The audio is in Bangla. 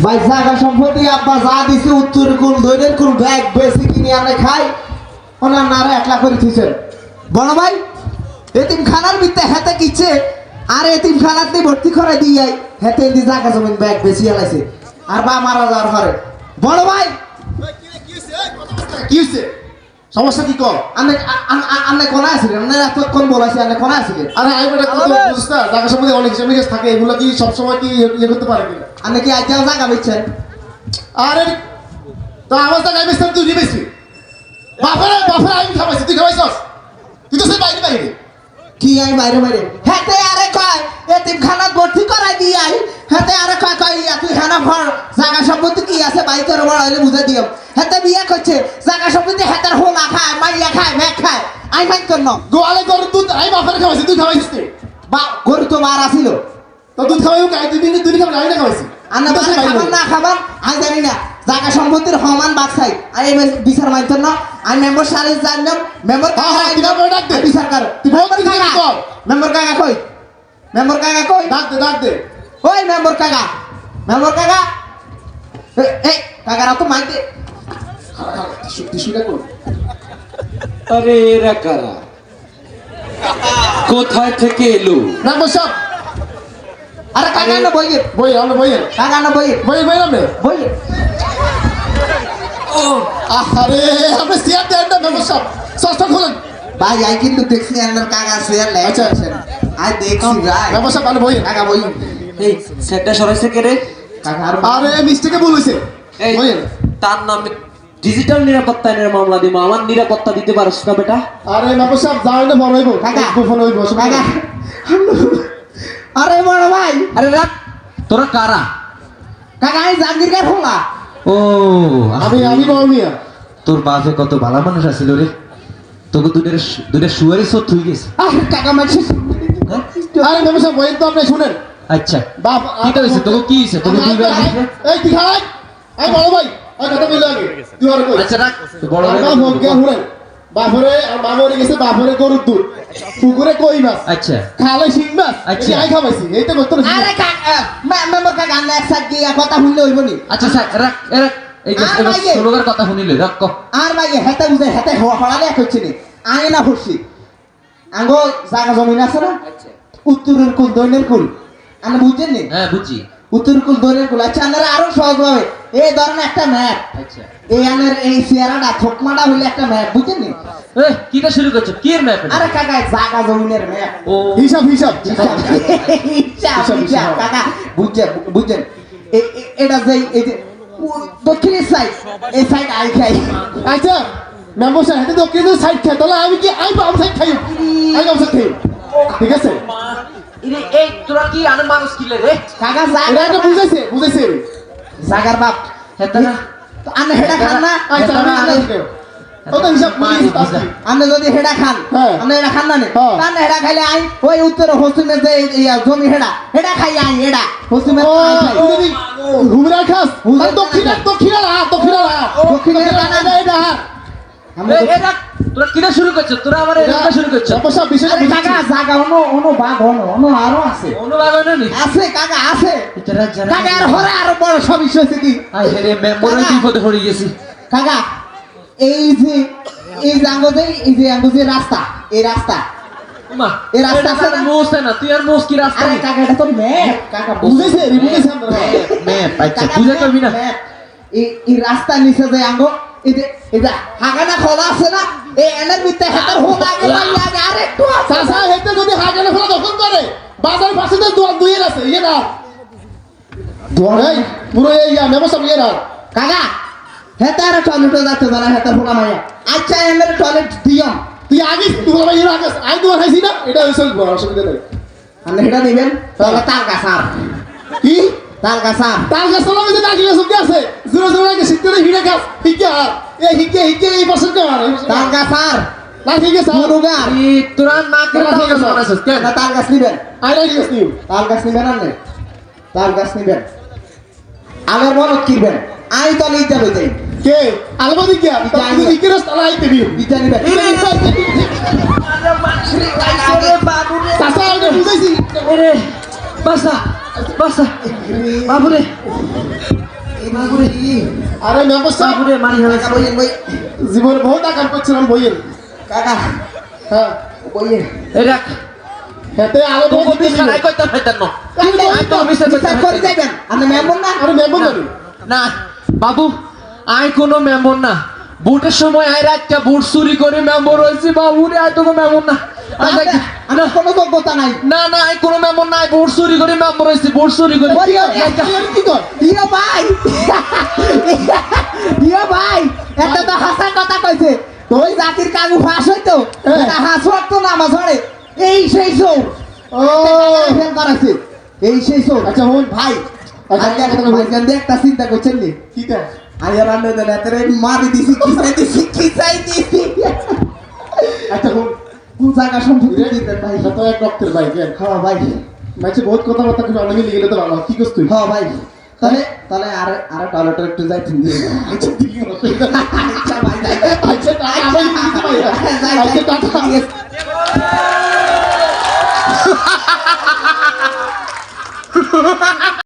ভাই জায়গা সম্পত্তি আব্বা যা দিছে উত্তর কোন দৈনের কোন ব্যাগ বেশি কিনে আমরা খাই ওনার নারে 1 লাখ করে দিছেন বড় ভাই এতিমখানার ভিতরে হেতে কিচ্ছে আর এতিমখানাতে ভর্তি করে দিয়ে হেতে দি জায়গা জমিন ব্যাগ বেশি আলাইছে আর বা মারা যাওয়ার পরে বড় ভাই কি হইছে সমস্যা কি কর আপনি কোনা আছিলেন আপনি এতক্ষণ বলাইছি আপনি কোনা আছিলেন আরে আই বেটা কত বুঝছ না জায়গা সম্বন্ধে অনেক জমি গাছ থাকে এগুলো কি সব সময় কি ইয়ে করতে পারে কিনা আপনি কি আজও জায়গা বেচছেন আরে তো আমার জায়গায় বেচতাম তুই নিবেছি বাপরে আমি খাবাইছি তুই খাবাইছস তুই তো সেই বাইরে কি আমি বাইরে বাইরে হেতে আরে কয় এতিমখানাত ভর্তি করাই দি আই হেতে আরে কয় কয় তুই খানা ঘর জায়গা সম্পত্তি কি আছে বাই তোর বড় হইলে বুঝা দিও হেতে বিয়ে করছে জায়গা সম্পত্তি হেতার হোলা খায় মাইয়া খায় মেঘ খায় আই মাইন কর না গোয়ালে গরু দুধ আই বাপরে খাবাইছি তুই খাবাইছিস নি বা গরু তো মার আসিল তো দুধ খাওয়াইও কাই তুই খাবি আমি না খাবাইছি আন্না বাসা খাবার না খাবার আমি জানি না জায়গা সম্পত্তির সমান বাক চাই আমি বিচার মানতেন না আমি মেম্বার সারে জানলাম মেম্বার বিচার কর মেম্বার কাকা কই মেম্বার কাকা কই ডাক দে ওই মেম্বার কাকা এই কাকারা তো মাইতে টিস্যুটা কর আরে এরা কারা কোথায় থেকে এলো না বসব আরে কাকা না বইয়ে বই আমরা বইয়ের কাকা না বইয়ে আমরা বইয়ে ও আরে আপনি সিয়ার দেন না বসব সস্তা খোলেন ভাই আই কিন্তু দেখছি আন্নার কাকা শেয়ার আচ্ছা। লেগেছে আই দেখছি ভাই বসব ভালো বইয়ের কাকা বইয়ে এই সেটটা সরাইছে কে রে কাকা আর আরে মিস্টেকে ভুল হইছে এই বইয়ের তার নামে ডিজিটাল নিরাপত্তা আইনের মামলা দিব আমার নিরাপত্তা দিতে পারছ না বেটা আরে বসব যাও না বড় হইব কাকা ফোন হইব কাকা আরে বড় ভাই আরে রাখ তোরা কারা কাকা এই জাগির কার হোলা ও আমি বড় মিয়া তোর বাপে কত ভালো মানুষ আছিল রে তোকে দুইটা শুয়ারি সব থুই গেছে আরে কাকা মারছে হ্যাঁ? আরে বসব বইয়ের তো আপনি শুনেন আচ্ছা বাপ কি হইছে তোকে কি হইছে তোকে দুই বার দিছে এই তুই খাই এই বড় ভাই এই কথা বলি আগে তুই আর কই আচ্ছা রাখ বড় আমার ভাই ভোগ গে শুনেন বাপরে আর মামরে গেছে বাপরে গরুর দুধ পুকুরে কই মাছ আচ্ছা খালে শিং মাছ আচ্ছা। আই খাবাইছি এই তো করতে আরে কাকা মেম্বার কাকা না একসাথে গিয়া কথা শুনলে হইব নি আচ্ছা স্যার রাখ রাখ এই যে আর ভাইয়ে। স্লোগার কথা শুনিলে রাখ ক আর ভাই হেতে বুঝে হেতে হড়ালে হচ্ছে নি আই না হচ্ছি আঙ্গো জায়গা জমিন আছে না আচ্ছা উত্তরের কুল দৈনের কুল আমি বুঝছেন নি হ্যাঁ বুঝি উত্তরের কুল দৈনের কুল আচ্ছা আপনারা আরো সহজ ভাবে এই ধরনের একটা ম্যাপ আচ্ছা এই আনের এই চেয়ারাটা থকমাটা হইলে একটা ম্যাপ বুঝছেন নি এই কিটা শুরু করছো কি এর ম্যাপ আরে কাকা জায়গা জমিনের ম্যাপ ও হিসাব কাকা বুঝছেন এটা যে এই যে দক্ষিণের সাইড এই সাইড আই খাই আচ্ছা মেম্বার সাহেব হাতে দক্ষিণ সাইড খাই তাহলে আমি কি আই বাম সাইড খাই আই বাম সাইড খাই ঠিক আছে এই তোরা কি আনে মানুষ কিলে রে কাকা এটা একটা বুঝাইছে জাগার বাপ হেতা না আনে হেডা খান না আচ্ছা ও তো হিসাব বুঝাইছি আপনি যদি হেডা খান হ্যাঁ। আপনি হেডা খান না নে হ্যাঁ। তাহলে হেডা খাইলে আই ওই উত্তর পশ্চিমে যে জমি হেডা খাই আই হেডা পশ্চিমে ও যদি হুমরা খাস দক্ষিণা এটা এরা তোরা কিটা শুরু করছো তোরা আমার এটা শুরু করছো অবশ্য বিষয়টা কাকা জাগা অন্য বাঘ অন্য আরো আছে অনুবাদ হয়নি আছে কাকা আছে এটারা জানা কাকা আর হরে আরো বড় সমস্যা হয়েছে কি আই রে মেম্বারের বিপদে পড়ে গেছি কাকা এই যে আঙ্গো যে রাস্তা এই রাস্তা মা এই রাস্তা আছে না? মোস না তুই আর মোস কি রাস্তা আরে কাকা এটা তো ম্যাপ কাকা বুঝেছে আমরা ম্যাপ আচ্ছা কাকা, বুঝে করবি না ম্যাপ। এই রাস্তা নিচে যে আঙ্গো এই যে হাগানা খোলা আছে না এই এনের ভিতরে হেতার হোল আগে লাগে আর একটু আছে চাচা হেতে যদি হাগানে ফেলা দখল করে বাজার পাশে তো দুইয়ের আছে ইয়ে না এই পুরো এই মেম্বার সাহেব ইয়ে না কাকা হেতার টয়লেটে যাচ্ছে জানা হেতার হোলা মাইয়া আচ্ছা এনের টয়লেট দিয়ম তুই আগে তোমার ভাই আগে আই তোমার খাইছি না এটা হইছে অসুবিধা নাই আপনি হেটা দিবেন তাহলে তার গাছার কি তার গাছার তাল গাছ তোলা মধ্যে নারকেল গাছ আছে জোরে জোরে আগে শিখতে হিড়ে গাছ হিকে এই হিকে এই বছর কেমন তার গাছার নারকেল গাছ মুরুগার এই তোরা না করে বানাইছিস কেন না তার গাছ নিবেন আই লাইক গাছ নিউ তাল গাছ নিবেন আর নেই তাল গাছ নিবেন আমার মনত কিনবেন আই তো নিতে লইতে কে আলবাদি কি তুই হিকে রাস্তা তালা আইতে দিও ইটা নিবেন চাচা এটা বুঝাইছি রে বাসা বাসা বাবুরে বাবুরে আরে মেম্বার সাহেব বাবুরে মারি হয়েছে বইয়েন বই জীবনে বহুত আকাম করছিলাম বইয়ের কাকা হ্যাঁ বইয়েন এই রাখ হেতে আলো তো বহুত বিছানা নাই কইতা হইতান না আই তো বিচার বিচার করে যাবেন আপনি মেম্বার না আরে মেম্বার জানি না বাবু আই কোনো মেম্বার না বুটের সময় আই রাতটা বুট চুরি করে মেম্বার হইছি বাবু রে আই তো কোনো মেম্বার না আই যাই আমার কোনো যোগ্যতা নাই না না আই কোনো মেম্বার নাই বুট চুরি করে মেম্বার হইছি বুট চুরি করে কি কর ইয়া ভাই ইয়া ভাই এটা তো হাসার কথা কইছে ওই জাতির কাগু ফাঁস হইতো এটা হাসর তো নামা ছড়ে এই সেই সৌ ও ফেল করাছে এই সেই সৌ আচ্ছা হন ভাই আচ্ছা, আজকে কথা বলুন। ভাইজান দিয়ে একটা চিন্তা করছেন নি কি তা আইয়া রান্না দেন এতরে মারি দিছি খিসাই দিছি আচ্ছা হন কোন জায়গা সম্পত্তি দিতেন ভাই এটা তো এক রক্তের ভাই কেন হ্যাঁ ভাই মাইছে বহুত কথাবার্তা কিন্তু অনেকে লিখে তো ভালো কি করছ তুই হ্যাঁ ভাই তাহলে তাহলে আর টয়লেটে একটু যাইতেন দিয়ে আচ্ছা ঠিক আছে আচ্ছা ভাই যাই আচ্ছা টাকা আমি দিতে পারি আচ্ছা টাকা